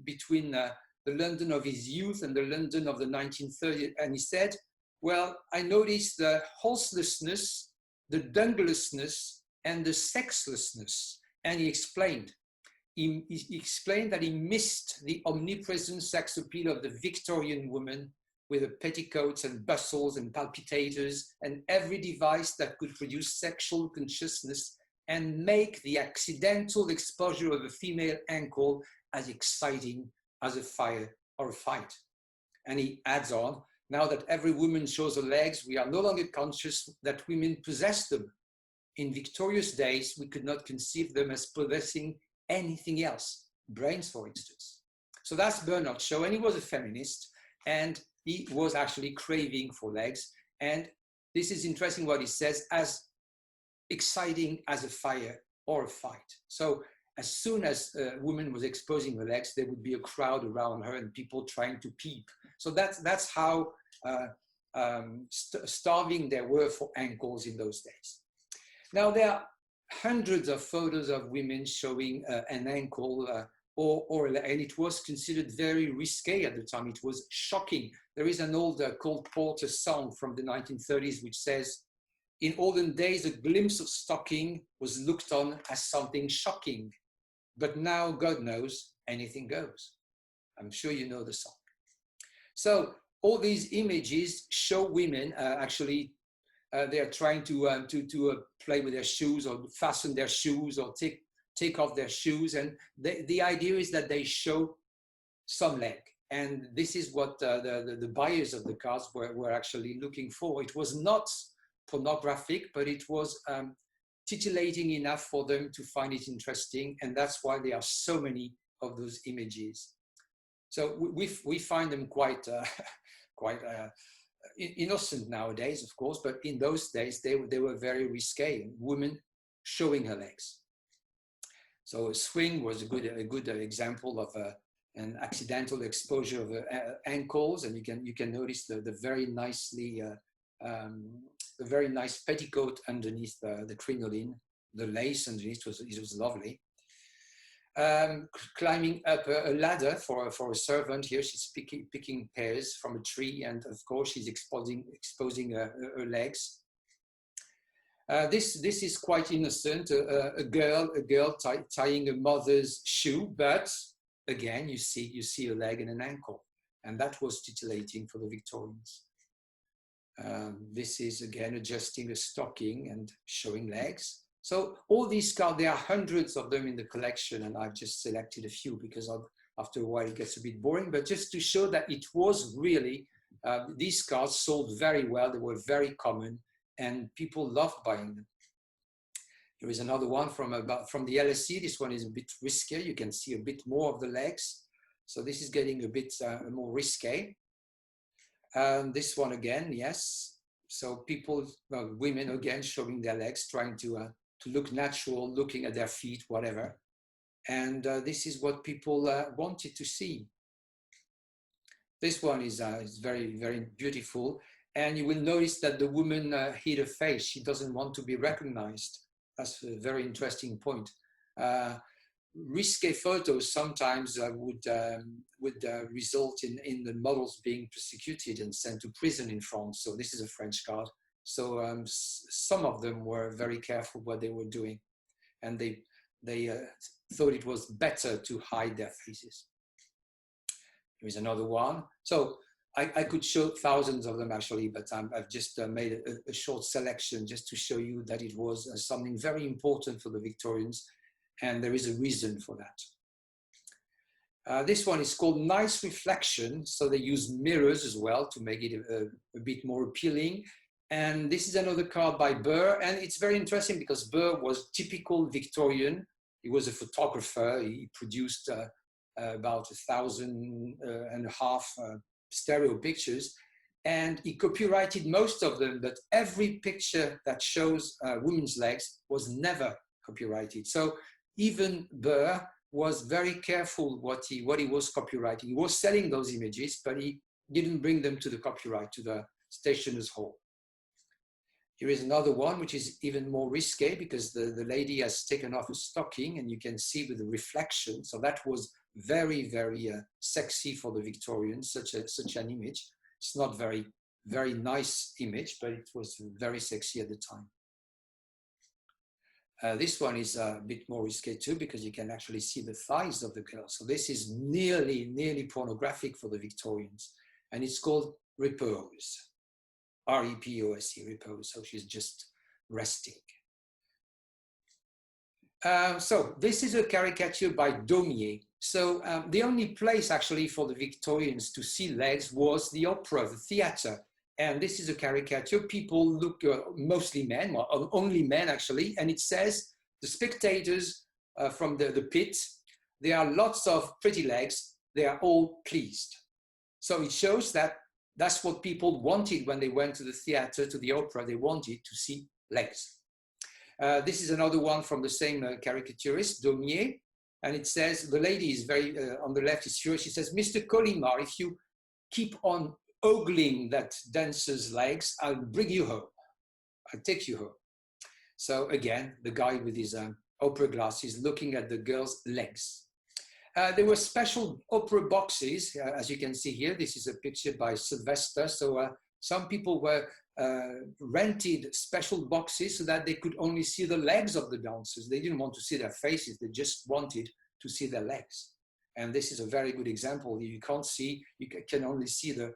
between the London of his youth and the London of the 1930s. And he said, well, I noticed the horselessness, the dunglessness, and the sexlessness. And he explained. He explained that he missed the omnipresent sex appeal of the Victorian woman with her petticoats and bustles and palpitators and every device that could produce sexual consciousness and make the accidental exposure of a female ankle as exciting as a fire or a fight. And he adds on, now that every woman shows her legs, we are no longer conscious that women possess them. In victorious days, we could not conceive them as possessing anything else, brains, for instance. So that's Bernard Shaw, and he was a feminist, and he was actually craving for legs. And this is interesting what he says, as exciting as a fire or a fight. So as soon as a woman was exposing her legs, there would be a crowd around her and people trying to peep. So that's how starving they were for ankles in those days. Now, there are hundreds of photos of women showing an ankle, and it was considered very risque at the time. It was shocking. There is an old Cole Porter song from the 1930s which says, in olden days, a glimpse of stocking was looked on as something shocking. But now, God knows, anything goes. I'm sure you know the song. So all these images show women actually they are trying to play with their shoes or fasten their shoes or take off their shoes. And the idea is that they show some leg. And this is what the buyers of the cards were actually looking for. It was not pornographic, but it was titillating enough for them to find it interesting. And that's why there are so many of those images. So we find them quite innocent nowadays, of course, but in those days they were very risque. Women showing her legs. So a swing was a good example of and accidental exposure of ankles, and you can notice the very nicely the very nice petticoat underneath the crinoline. The lace underneath was lovely. Climbing up a ladder for a servant here. She's picking pears from a tree, and of course she's exposing her legs. This is quite innocent. A girl tying a mother's shoe, but again you see a leg and an ankle, and that was titillating for the Victorians. This is again adjusting a stocking and showing legs. So all these cards, there are hundreds of them in the collection, and I've just selected a few because after a while it gets a bit boring, but just to show that it was really, these cards sold very well, they were very common, and people loved buying them. Here is another one from the LSE. This one is a bit riskier. You can see a bit more of the legs. So this is getting a bit more risque. This one again, yes. So people, women again, showing their legs, trying to look natural, looking at their feet, whatever. And this is what people wanted to see. This one is very, very beautiful. And you will notice that the woman hid her face. She doesn't want to be recognized. That's a very interesting point. Risque photos sometimes would result in the models being persecuted and sent to prison in France. So this is a French card. So some of them were very careful what they were doing, and they thought it was better to hide their faces. Here's another one. So I could show thousands of them actually, but I've just made a short selection just to show you that it was something very important for the Victorians, and there is a reason for that. This one is called Nice Reflection. So they use mirrors as well to make it a bit more appealing. And this is another card by Burr, and it's very interesting because Burr was typical Victorian. He was a photographer. He produced about 1,500 stereo pictures, and he copyrighted most of them, but every picture that shows women's legs was never copyrighted. So even Burr was very careful what he was copyrighting. He was selling those images, but he didn't bring them to the copyright, to the Stationers' Hall. Here is another one, which is even more risque because the lady has taken off a stocking, and you can see with the reflection. So that was very, very sexy for the Victorians, such an image. It's not very, very nice image, but it was very sexy at the time. This one is a bit more risque too, because you can actually see the thighs of the girl. So this is nearly pornographic for the Victorians, and it's called repose. R-E-P-O-S-E, repose. So she's just resting. So this is a caricature by Daumier. So the only place actually for the Victorians to see legs was the opera, the theater. And this is a caricature. People look, mostly men, well, only men actually. And it says, the spectators from the pit, there are lots of pretty legs. They are all pleased. So it shows that that's what people wanted when they went to the theater, to the opera. They wanted to see legs. This is another one from the same caricaturist, Daumier, and it says, the lady is very, on the left is furious. She says, Mr. Colimar, if you keep on ogling that dancer's legs, I'll bring you home. I'll take you home. So again, the guy with his opera glasses looking at the girl's legs. There were special opera boxes, as you can see here. This is a picture by Sylvester. So some people were rented special boxes so that they could only see the legs of the dancers. They didn't want to see their faces. They just wanted to see their legs. And this is a very good example. You can't see, you can only see the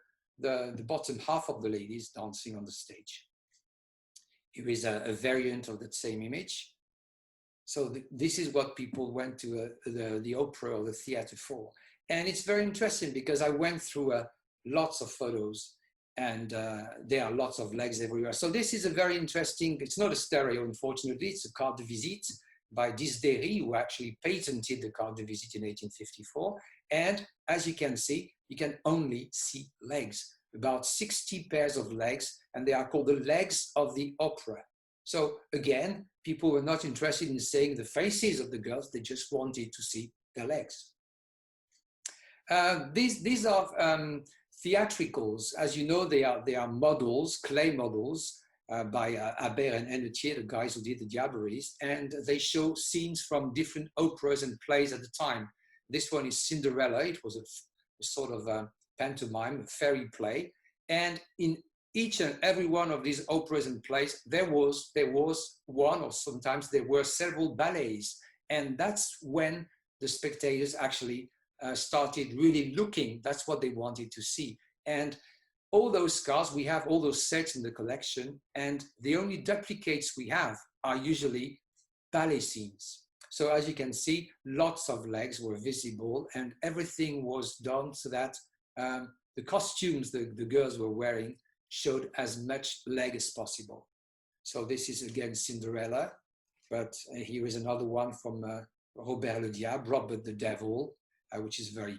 bottom half of the ladies dancing on the stage. Here is a variant of that same image. So this is what people went to the opera or the theater for. And it's very interesting because I went through lots of photos, and there are lots of legs everywhere. So this is a very interesting, it's not a stereo, unfortunately, it's a carte de visite by Denis, who actually patented the carte de visite in 1854. And as you can see, you can only see legs, about 60 pairs of legs, and they are called the legs of the opera. So again, people were not interested in seeing the faces of the girls, they just wanted to see their legs. These are theatricals. As you know, they are models, clay models by Aber and Hennetier, the guys who did the Diaboris, and they show scenes from different operas and plays at the time. This one is Cinderella. It was a sort of a pantomime, a fairy play, and in each and every one of these operas and plays, there was one, or sometimes there were several ballets, and that's when the spectators actually started really looking. That's what they wanted to see. And all those cars, we have all those sets in the collection, and the only duplicates we have are usually ballet scenes. So as you can see, lots of legs were visible, and everything was done so that the costumes the girls were wearing showed as much leg as possible. So this is again Cinderella, but here is another one from Robert le Diable, Robert the Devil, which is a very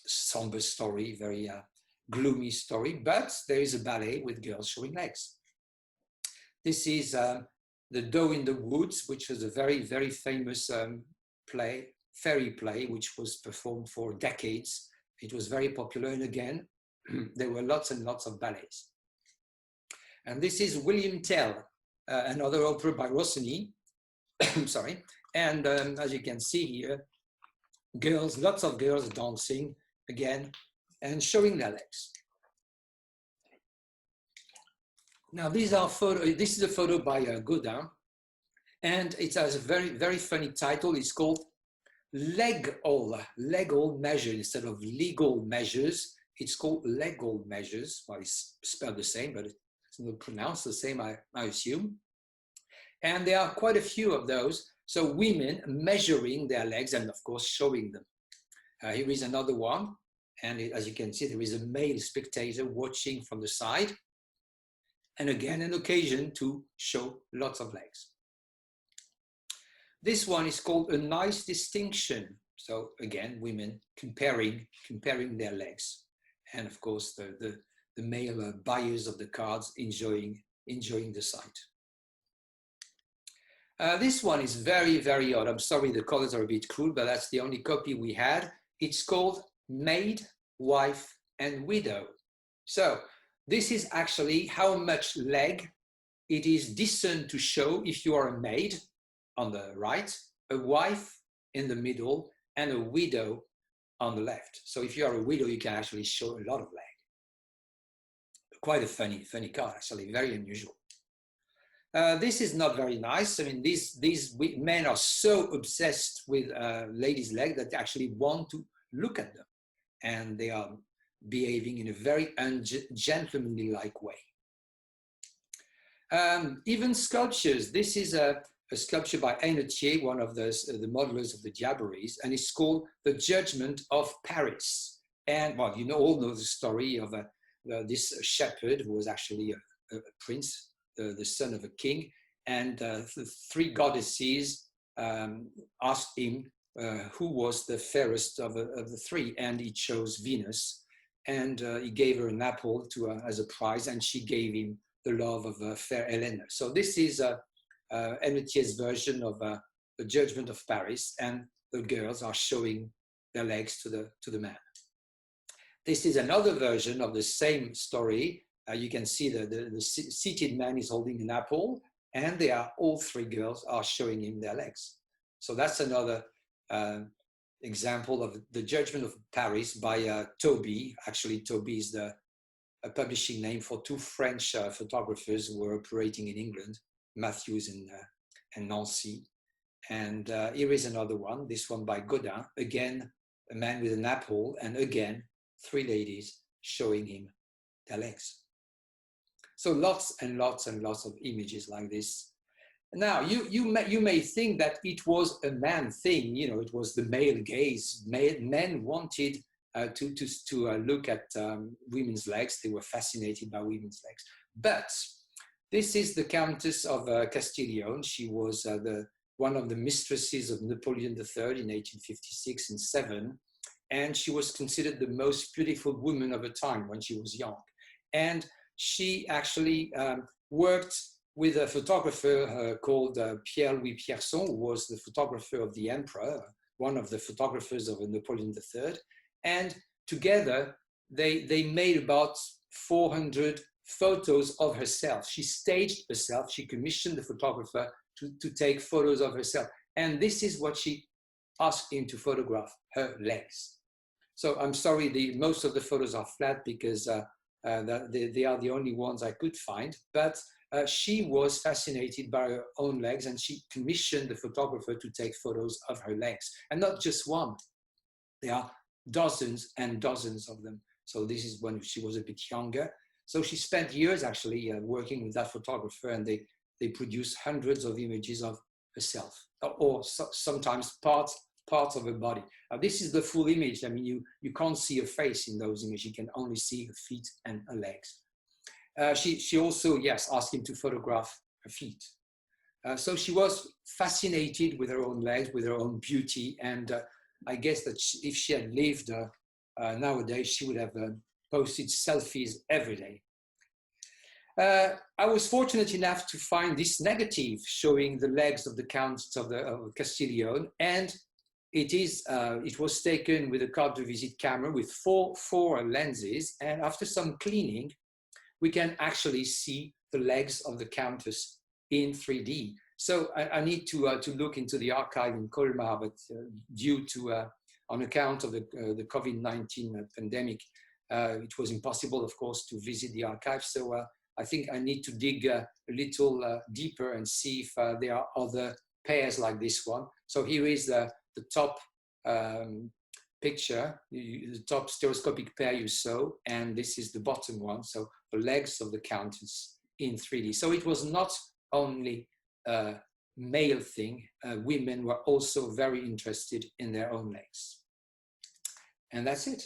somber story, very gloomy story, but there is a ballet with girls showing legs. This is The Doe in the Woods, which was a very, very famous fairy play, which was performed for decades. It was very popular, and again, there were lots and lots of ballets. And this is William Tell, another opera by Rossini, sorry. And as you can see here, girls, lots of girls dancing again and showing their legs. Now these are photos. This is a photo by Godin, and it has a very, very funny title. It's called Legal Measure instead of Legal Measures. It's called Legal Measures. Well, it's spelled the same, but it's not pronounced the same, I assume. And there are quite a few of those. So women measuring their legs and of course showing them. Here is another one. And as you can see, there is a male spectator watching from the side. And again, an occasion to show lots of legs. This one is called A Nice Distinction. So again, women comparing their legs. And of course, the male buyers of the cards enjoying the sight. This one is very, very odd. I'm sorry, the colors are a bit crude, but that's the only copy we had. It's called Maid, Wife, and Widow. So this is actually how much leg it is decent to show if you are a maid on the right, a wife in the middle, and a widow on the left. So if you are a widow, you can actually show a lot of leg. Quite a funny card, actually, very unusual. This is not very nice. I mean, these men are so obsessed with ladies' legs that they actually want to look at them. And they are behaving in a very ungentlemanly-like way. Even sculptures. This is a sculpture by Hennetier, one of the modelers of the Diaboris, and it's called The Judgment of Paris. And, well, you all know the story of this shepherd who was actually a prince, the son of a king, and the three goddesses asked him who was the fairest of the three, and he chose Venus, and he gave her an apple as a prize, and she gave him the love of fair Helena. So this is Hennetier's version of The Judgment of Paris, and the girls are showing their legs to the man. This is another version of the same story. You can see the seated man is holding an apple, and all three girls are showing him their legs. So that's another example of The Judgment of Paris by Toby. Actually, Toby is a publishing name for two French photographers who were operating in England, Matthews and Nancy. And here is another one, this one by Godin. Again, a man with an apple, and again, three ladies showing him their legs. So lots and lots and lots of images like this. Now, you may think that it was a man thing, it was the male gaze. Men wanted to look at women's legs. They were fascinated by women's legs. But this is the Countess of Castiglione. She was one of the mistresses of Napoleon III in 1856 and 7. And she was considered the most beautiful woman of her time when she was young. And she actually worked with a photographer called Pierre-Louis Pierson, who was the photographer of the emperor, one of the photographers of Napoleon III. And together, they made about 400 photos of herself. She staged herself. She commissioned the photographer to take photos of herself. And this is what she asked him to photograph, her legs. So I'm sorry, most of the photos are flat because they are the only ones I could find. But she was fascinated by her own legs, and she commissioned the photographer to take photos of her legs. And not just one. There are dozens and dozens of them. So this is when she was a bit younger. So she spent years actually working with that photographer, and they produced hundreds of images of herself, or sometimes parts of her body. Now, this is the full image. I mean, you can't see her face in those images. You can only see her feet and her legs. She also, yes, asked him to photograph her feet. So she was fascinated with her own legs, with her own beauty. And I guess that if she had lived nowadays, she would have posted selfies every day. I was fortunate enough to find this negative showing the legs of the Count of Castillon, and it was taken with a carte de visite camera with four lenses, and after some cleaning, we can actually see the legs of the Countess in 3D. So I need to look into the archive in Colmar, but due to on account of the COVID-19 pandemic, it was impossible, of course, to visit the archive. So I think I need to dig a little deeper and see if there are other pairs like this one. So here is the top picture, the top stereoscopic pair you saw, and this is the bottom one. So the legs of the Countess in 3D. So it was not only a male thing. Women were also very interested in their own legs. And that's it.